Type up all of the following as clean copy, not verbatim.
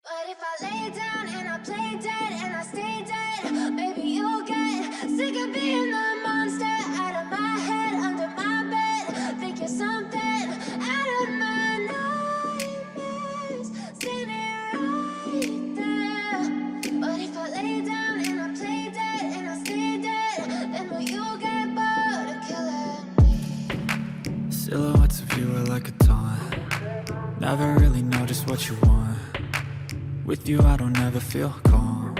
But if I lay down and I play dead and I stay dead, maybe you'll get sick of being the monster out of my head, under my bed. Think you're something out of my nightmares, standing right there. But if I lay down and I play dead and I stay dead, then will you get bored of killing me? Silhouettes of you are like a taunt. Never really know just what you want. With you I don't ever feel calm.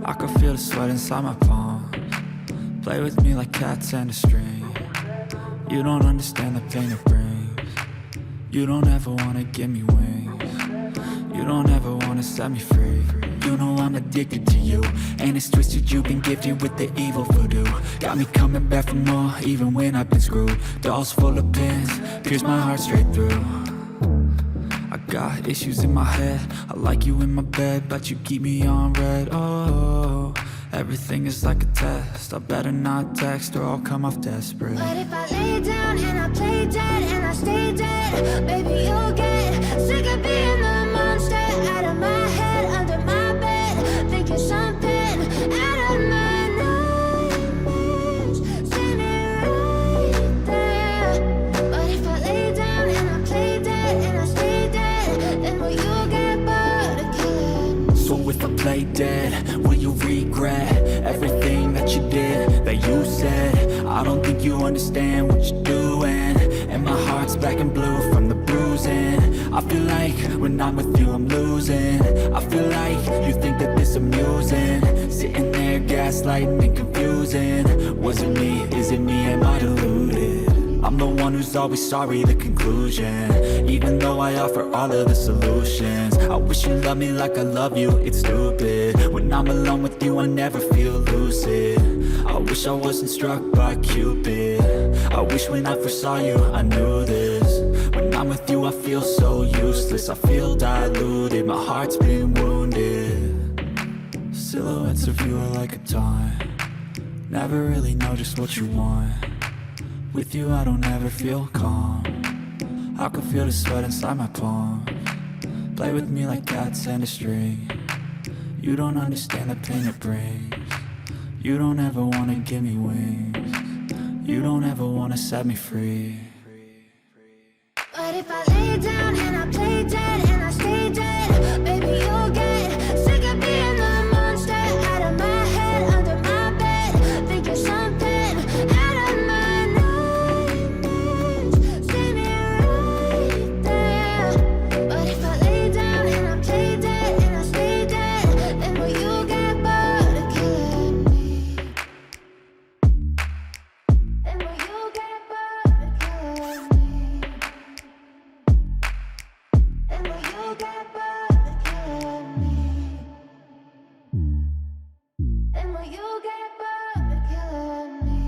I can feel the sweat inside my palms. Play with me like cats and a string. You don't understand the pain it brings. You don't ever wanna give me wings. You don't ever wanna set me free. You know I'm addicted to you, and it's twisted, you've been gifted with the evil voodoo. Got me coming back for more, even when I've been screwed. Dolls full of pins, pierce my heart straight through. I got issues in my head, I like you in my bed, but you keep me on red. Oh, everything is like a test, I better not text or I'll come off desperate. But if I lay down and I play dead and I stay dead, maybe you'll get sick of being the monster out of my head, under my bed. Think you're something out of my nightmares, standing right there. But if I lay down and I play dead and I stay dead, then will you get bored of killing me? So if I play dead, will you regret everything that you did, that you said? I don't think you understand what you're doing, and my heart's black and blue from the bruising. I feel like when I'm with you I'm losing. I feel like you think that this amusing, sitting there gaslighting and confusing. Was it me? Is it me? Am I deluded? I'm the one who's always sorry, the conclusion, even though I offer all of the solutions. I wish you loved me like I love you, it's stupid. When I'm alone with you I never feel lucid. I wish I wasn't struck by Cupid. I wish when I first saw you I knew this. When I'm with you I feel so useless, I feel diluted, my heart's been wounded. Silhouettes of you are like a taunt. Never really know just what you want. With you I don't ever feel calm. I can feel the sweat inside my palms. Play with me like cats and a string. You don't understand the pain it brings. You don't ever wanna give me wings. You don't ever wanna set me free. But if I lay down and I play dead and I stay dead, maybe you'll get sick of being the monster out of my head, under my bed. Think you're something out of my nightmares, standing right there. But if I lay down and I play dead and I stay dead, then will you get bored of killing me? Then will you get bored of killing me? And will you get bored of killing me? And will you get bored of killing me?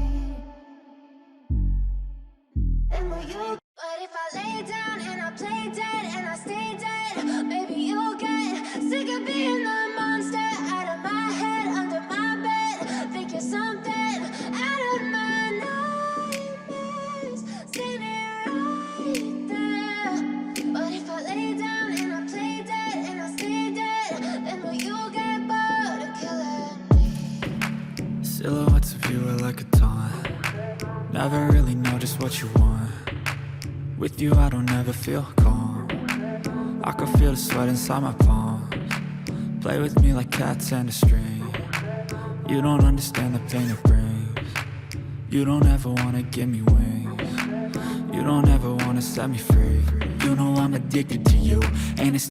And will you? But if I lay down and I play dead and I stay dead, maybe you'll get sick of being the monster out of my head, under my bed. Think you're something out of my nightmares, standing right there. But if I lay down and I play dead and I stay dead, then will you get bored of killing me? Silhouettes of you are like a taunt. Never really know just what you want. With you I don't ever feel calm. I can feel the sweat inside my palms. Play with me like cats and a string. You don't understand the pain it brings. You don't ever wanna give me wings. You don't ever wanna set me free. You know I'm addicted to you, and it's